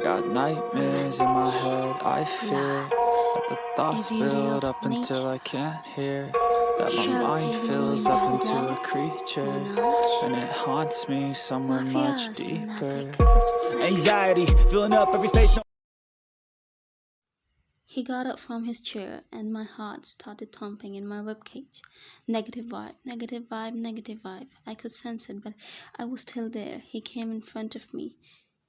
got nightmares in my head, I fear that the thoughts build up until I can't hear, that my mind fills up into a creature, and it haunts me somewhere much deeper. Anxiety filling up every space. He got up from his chair and my heart started thumping in my ribcage. Negative vibe, negative vibe, negative vibe. I could sense it, but I was still there. He came in front of me.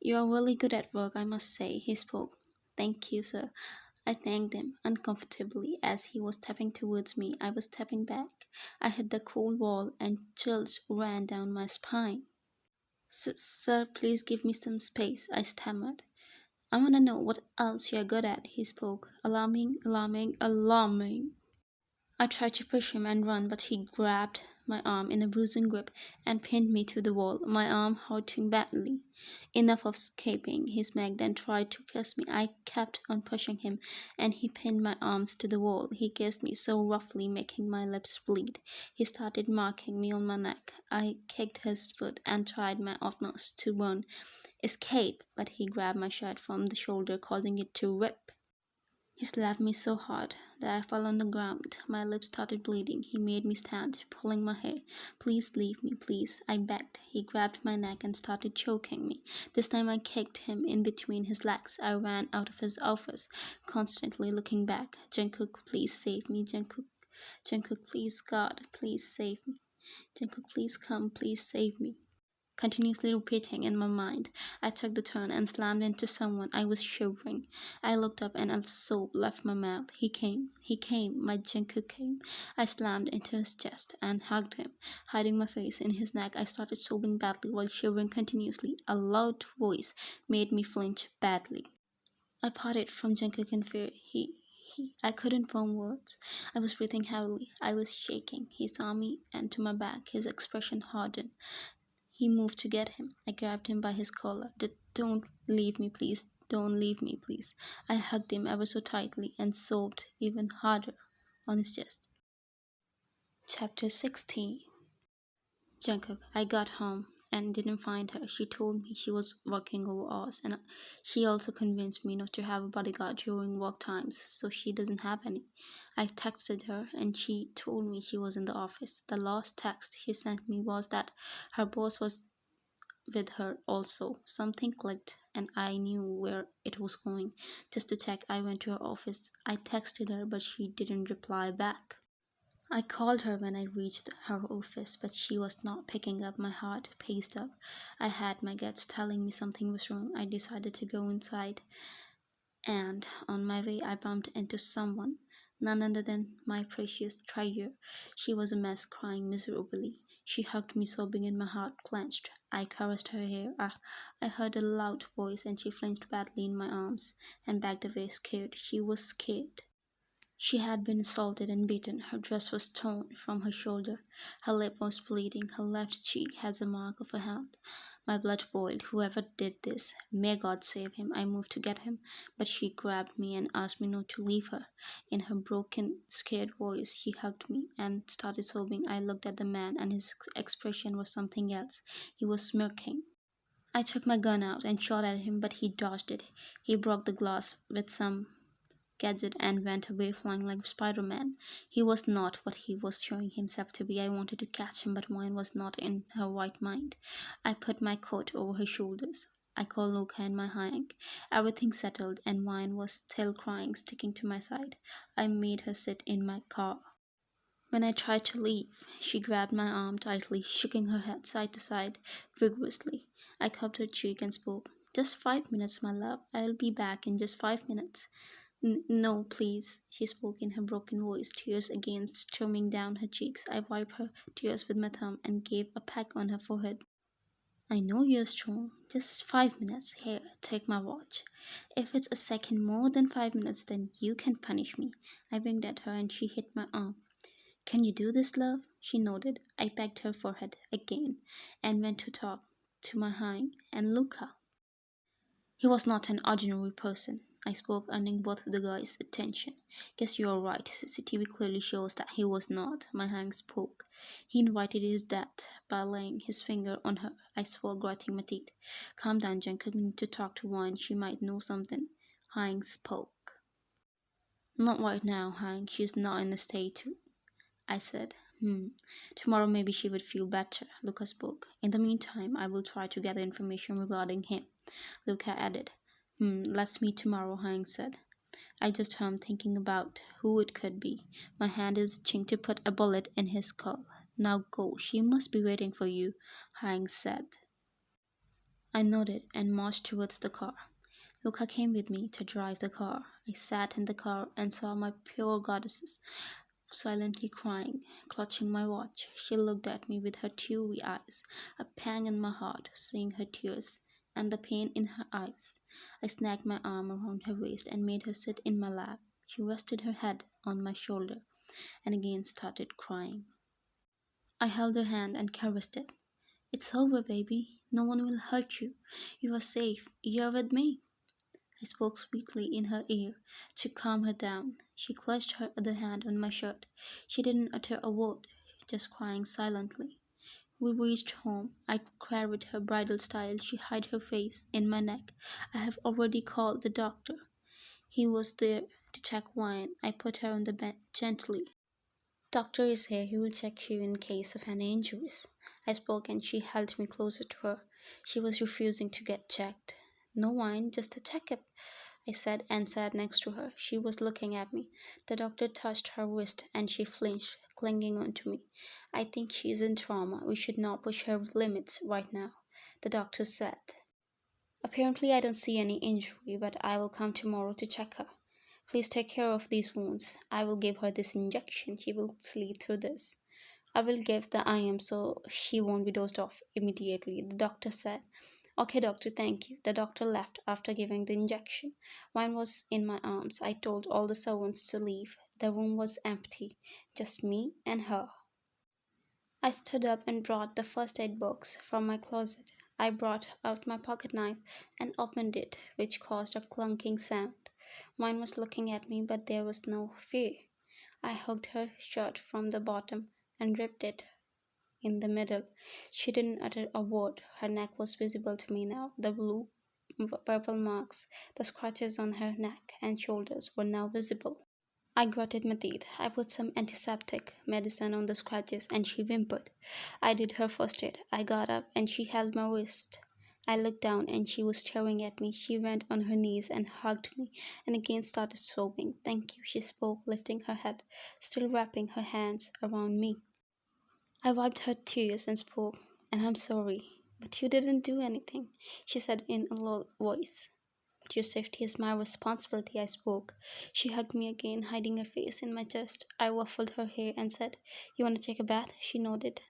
"You are really good at work, I must say," he spoke. "Thank you, sir." I thanked him uncomfortably as he was stepping towards me. I was stepping back. I hit the cold wall and chills ran down my spine. Sir, please give me some space," I stammered. "I want to know what else you're good at," he spoke. "Alarming, alarming, alarming." I tried to push him and run, but he grabbed my arm in a bruising grip and pinned me to the wall, my arm hurting badly. Enough of escaping. He smacked and tried to kiss me. I kept on pushing him, and he pinned my arms to the wall. He kissed me so roughly, making my lips bleed. He started marking me on my neck. I kicked his foot and tried my utmost to run, escape, but he grabbed my shirt from the shoulder, causing it to rip. He slapped me so hard that I fell on the ground. My lips started bleeding. He made me stand, pulling my hair. "Please leave me, please," I begged. He grabbed my neck and started choking me. This time I kicked him in between his legs. I ran out of his office, constantly looking back. "Jungkook, please save me. Jungkook, Jungkook, please, God, please save me. Jungkook, please come, please save me." Continuously repeating in my mind. I took the turn and slammed into someone. I was shivering. I looked up and a sob left my mouth. He came, my Jungkook came. I slammed into his chest and hugged him. Hiding my face in his neck, I started sobbing badly while shivering continuously. A loud voice made me flinch badly. I parted from Jungkook in fear. I couldn't form words. I was breathing heavily. I was shaking. He saw me and to my back, his expression hardened. He moved to get him. I grabbed him by his collar. "Don't leave me, please. Don't leave me, please." I hugged him ever so tightly and sobbed even harder on his chest. Chapter 16. Jungkook. I got home and didn't find her. She told me she was working over hours, and she also convinced me not to have a bodyguard during work times, so she doesn't have any. I texted her and she told me she was in the office. The last text she sent me was that her boss was with her also. Something clicked and I knew where it was going. Just to check, I went to her office. I texted her, but she didn't reply back. I called her when I reached her office, but she was not picking up. My heart paced up. I had my guts telling me something was wrong. I decided to go inside, and on my way I bumped into someone, none other than my precious treasure. She was a mess, crying miserably. She hugged me, sobbing, and my heart clenched. I caressed her hair. I heard a loud voice, and she flinched badly in my arms and backed away, scared. She was scared. She had been assaulted and beaten. Her dress was torn from her shoulder. Her lip was bleeding. Her left cheek has a mark of a hand. My blood boiled. Whoever did this, may God save him. I moved to get him, but she grabbed me and asked me not to leave her. In her broken, scared voice, she hugged me and started sobbing. I looked at the man, and his expression was something else. He was smirking. I took my gun out and shot at him, but he dodged it. He broke the glass with some gadget and went away flying like Spider-Man. He was not what he was showing himself to be. I wanted to catch him, but Wine was not in her right mind. I put my coat over her shoulders. I called Luca and my Hank. Everything settled, and Wine was still crying, sticking to my side. I made her sit in my car. When I tried to leave, she grabbed my arm tightly, shaking her head side to side vigorously. I cupped her cheek and spoke. "Just 5 minutes, my love. I'll be back in just 5 minutes. No, please," she spoke in her broken voice, tears again streaming down her cheeks. I wiped her tears with my thumb and gave a peck on her forehead. "I know you're strong. Just 5 minutes. Here, take my watch. If it's a second more than 5 minutes, then you can punish me." I winked at her and she hit my arm. "Can you do this, love?" She nodded. I pecked her forehead again and went to talk to my Hein and Luca. He was not an ordinary person. I spoke, earning both the guys' attention. Guess you're right. CCTV clearly shows that he was not. My Hank spoke. He invited his death by laying his finger on her. I swore, gritting my teeth. Calm down, Jungkook. We need to talk to Wine. She might know something. Hank spoke. Not right now, Hank. She's not in a state to. I said. Tomorrow maybe she would feel better. Luca spoke. In the meantime, I will try to gather information regarding him. Luca added. Let's meet tomorrow, Hank said. I just hummed, thinking about who it could be. My hand is itching to put a bullet in his skull. Now go, she must be waiting for you, Hank said. I nodded and marched towards the car. Luca came with me to drive the car. I sat in the car and saw my pure goddesses silently crying, clutching my watch. She looked at me with her teary eyes, a pang in my heart, seeing her tears and the pain in her eyes. I snagged my arm around her waist and made her sit in my lap. She rested her head on my shoulder and again started crying. I held her hand and caressed it. It's over, baby. No one will hurt you. You are safe. You are with me. I spoke sweetly in her ear to calm her down. She clutched her other hand on my shirt. She didn't utter a word, just crying silently. We reached home. I carried her bridal style. She hid her face in my neck. I have already called the doctor. He was there to check Wine. I put her on the bed gently. Doctor is here. He will check you in case of any injuries. I spoke and she held me closer to her. She was refusing to get checked. No Wine, just a checkup, I said and sat next to her. She was looking at me. The doctor touched her wrist and she flinched, clinging on to me. I think she is in trauma. We should not push her limits right now, the doctor said. Apparently, I don't see any injury, but I will come tomorrow to check her. Please take care of these wounds. I will give her this injection. She will sleep through this. I will give the IM so she won't be dozed off immediately, the doctor said. Okay, doctor, thank you. The doctor left after giving the injection. Wine was in my arms. I told all the servants to leave. The room was empty, just me and her. I stood up and brought the first aid box from my closet. I brought out my pocket knife and opened it, which caused a clunking sound. Wine was looking at me, but there was no fear. I hugged her shirt from the bottom and ripped it in the middle. She didn't utter a word. Her neck was visible to me now. The blue purple marks, the scratches on her neck and shoulders were now visible. I gritted my teeth. I put some antiseptic medicine on the scratches and she whimpered. I did her first aid. I got up and she held my wrist. I looked down and she was staring at me. She went on her knees and hugged me and again started sobbing. Thank you, she spoke, lifting her head, still wrapping her hands around me. I wiped her tears and spoke, and I'm sorry, but you didn't do anything, she said in a low voice. But your safety is my responsibility, I spoke. She hugged me again, hiding her face in my chest. I ruffled her hair and said, You want to take a bath? She nodded.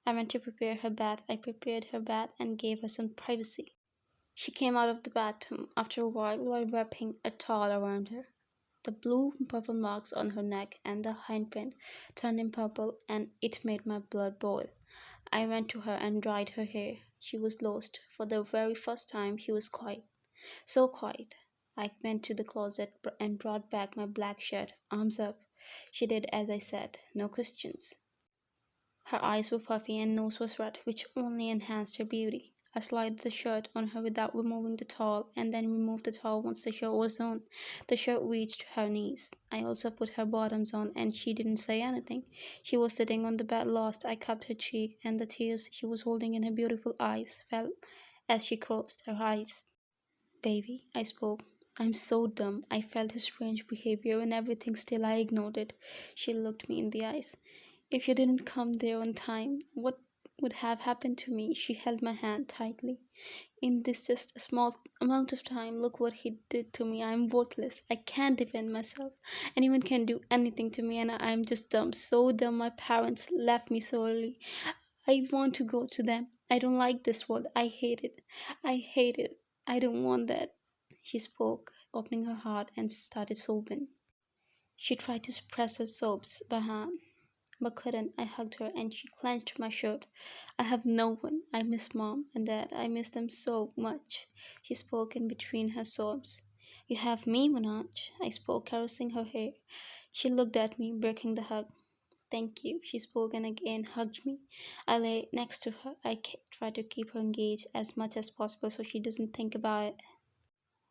I went to prepare her bath. I prepared her bath and gave her some privacy. She came out of the bathroom after a while wrapping a towel around her. The blue and purple marks on her neck and the handprint turned in purple, and it made my blood boil. I went to her and dried her hair. She was lost. For the very first time, she was quiet. So quiet. I went to the closet and brought back my black shirt, arms up. She did as I said, no questions. Her eyes were puffy and nose was red, which only enhanced her beauty. I slid the shirt on her without removing the towel, and then removed the towel once the shirt was on. The shirt reached her knees. I also put her bottoms on, and she didn't say anything. She was sitting on the bed lost. I cupped her cheek, and the tears she was holding in her beautiful eyes fell as she closed her eyes. Baby, I spoke. I'm so dumb. I felt his strange behavior and everything, still I ignored it. She looked me in the eyes. If you didn't come there on time, what would have happened to me? She held my hand tightly. In this just a small amount of time, look what he did to me. I'm worthless. I can't defend myself. Anyone can do anything to me, and I'm just dumb. So dumb. My parents left me so early. I want to go to them. I don't like this world. I hate it. I hate it. I don't want that. She spoke, opening her heart and started sobbing. She tried to suppress her sobs, but but couldn't. I hugged her and she clenched my shirt. I have no one. I miss mom and dad. I miss them so much. She spoke in between her sobs. You have me, Manoj, I spoke, caressing her hair. She looked at me, breaking the hug. Thank you, she spoke and again hugged me. I lay next to her. I tried to keep her engaged as much as possible so she doesn't think about it.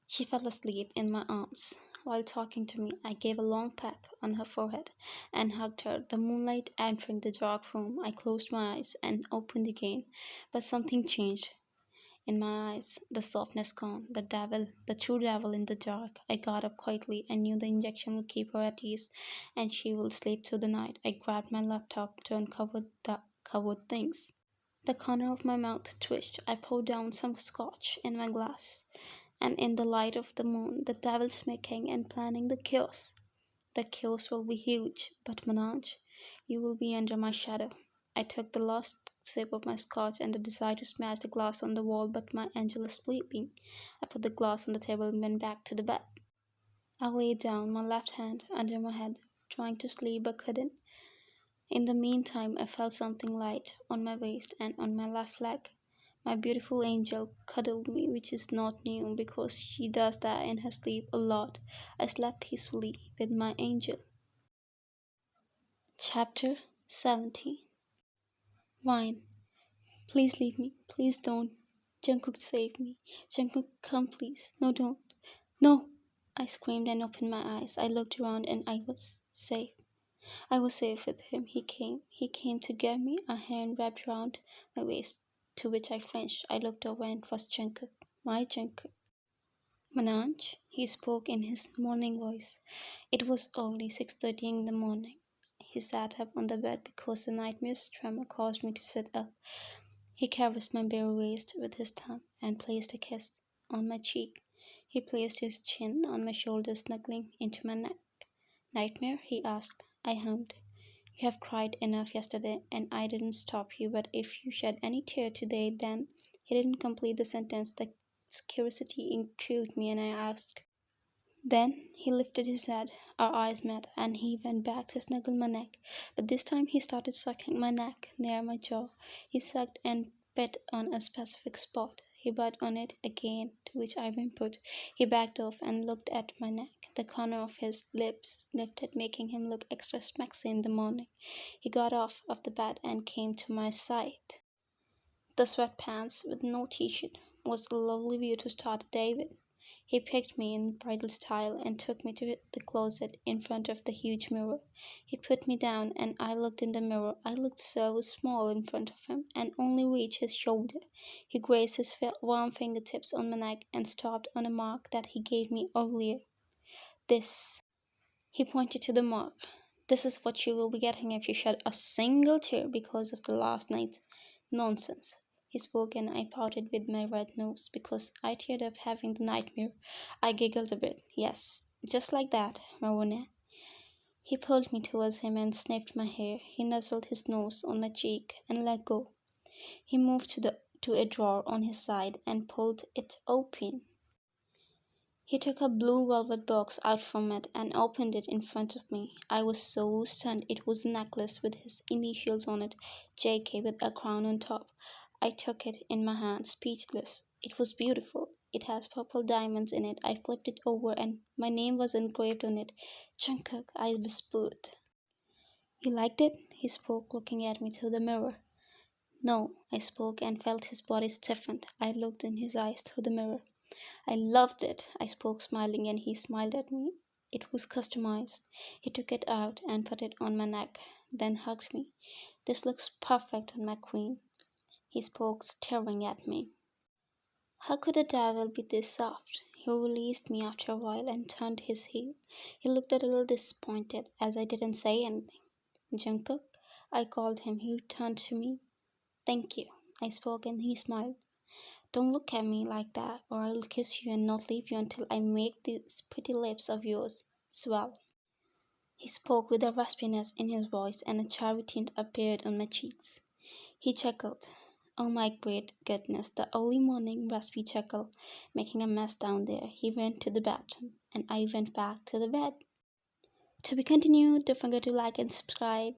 She fell asleep in my arms. While talking to me, I gave a long peck on her forehead and hugged her. The moonlight entering the dark room, I closed my eyes and opened again. But something changed in my eyes, the softness gone, the devil, the true devil in the dark. I got up quietly. I knew the injection would keep her at ease and she will sleep through the night. I grabbed my laptop to uncover the covered things. The corner of my mouth twitched. I poured down some scotch in my glass, and in the light of the moon, the devil's making and planning the chaos. The chaos will be huge, but Manoj, you will be under my shadow. I took the last sip of my scotch and the desire to smash the glass on the wall, but my angel is sleeping. I put the glass on the table and went back to the bed. I laid down, my left hand under my head, trying to sleep but couldn't. In the meantime, I felt something light on my waist and on my left leg. My beautiful angel cuddled me, which is not new because she does that in her sleep a lot. I slept peacefully with my angel. Chapter 17. Wine. Please leave me. Please don't. Jungkook, save me. Jungkook, come please. No, don't. No! I screamed and opened my eyes. I looked around and I was safe. I was safe with him. He came. He came to get me, a hand wrapped around my waist, to which I flinched. I looked over and it was Jungkook. My Jungkook. Manoj, he spoke in his morning voice. It was only 6:30 in the morning. He sat up on the bed because the nightmare's tremor caused me to sit up. He caressed my bare waist with his thumb and placed a kiss on my cheek. He placed his chin on my shoulder, snuggling into my neck. Nightmare? He asked. I hummed. You have cried enough yesterday, and I didn't stop you, but if you shed any tear today, then... He didn't complete the sentence. The curiosity intrigued me, and I asked. Then he lifted his head, our eyes met, and he went back to snuggle my neck. But this time he started sucking my neck near my jaw. He sucked and bit on a specific spot. He bit on it again, to which I whimpered. He backed off and looked at my neck. The corner of his lips lifted, making him look extra smexy in the morning. He got off of the bed and came to my side. The sweatpants with no t-shirt was a lovely view to start the day with. He picked me in bridal style and took me to the closet in front of the huge mirror. He put me down and I looked in the mirror. I looked so small in front of him and only reached his shoulder. He grazed his warm fingertips on my neck and stopped on a mark that he gave me earlier. This. He pointed to the mark. This is what you will be getting if you shed a single tear because of the last night's nonsense. He spoke and I pouted with my red nose because I teared up having the nightmare. I giggled a bit. Yes, just like that, Marona. He pulled me towards him and sniffed my hair. He nuzzled his nose on my cheek and let go. He moved to a drawer on his side and pulled it open. He took a blue velvet box out from it and opened it in front of me. I was so stunned. It was a necklace with his initials on it, JK, with a crown on top. I took it in my hand, speechless. It was beautiful. It has purple diamonds in it. I flipped it over and my name was engraved on it. Jungkook, I whispered. You liked it? He spoke, looking at me through the mirror. No, I spoke and felt his body stiffened. I looked in his eyes through the mirror. I loved it, I spoke, smiling, and he smiled at me. It was customized. He took it out and put it on my neck, then hugged me. This looks perfect on my queen. He spoke, staring at me. How could the devil be this soft? He released me after a while and turned his heel. He looked a little disappointed as I didn't say anything. Jungkook, I called him. He turned to me. Thank you, I spoke, and he smiled. Don't look at me like that, or I will kiss you and not leave you until I make these pretty lips of yours swell. He spoke with a raspiness in his voice, and a cherry tint appeared on my cheeks. He chuckled. Oh my great goodness, the early morning raspy chuckle, making a mess down there. He went to the bathroom, and I went back to the bed. To be continued, don't forget to like and subscribe.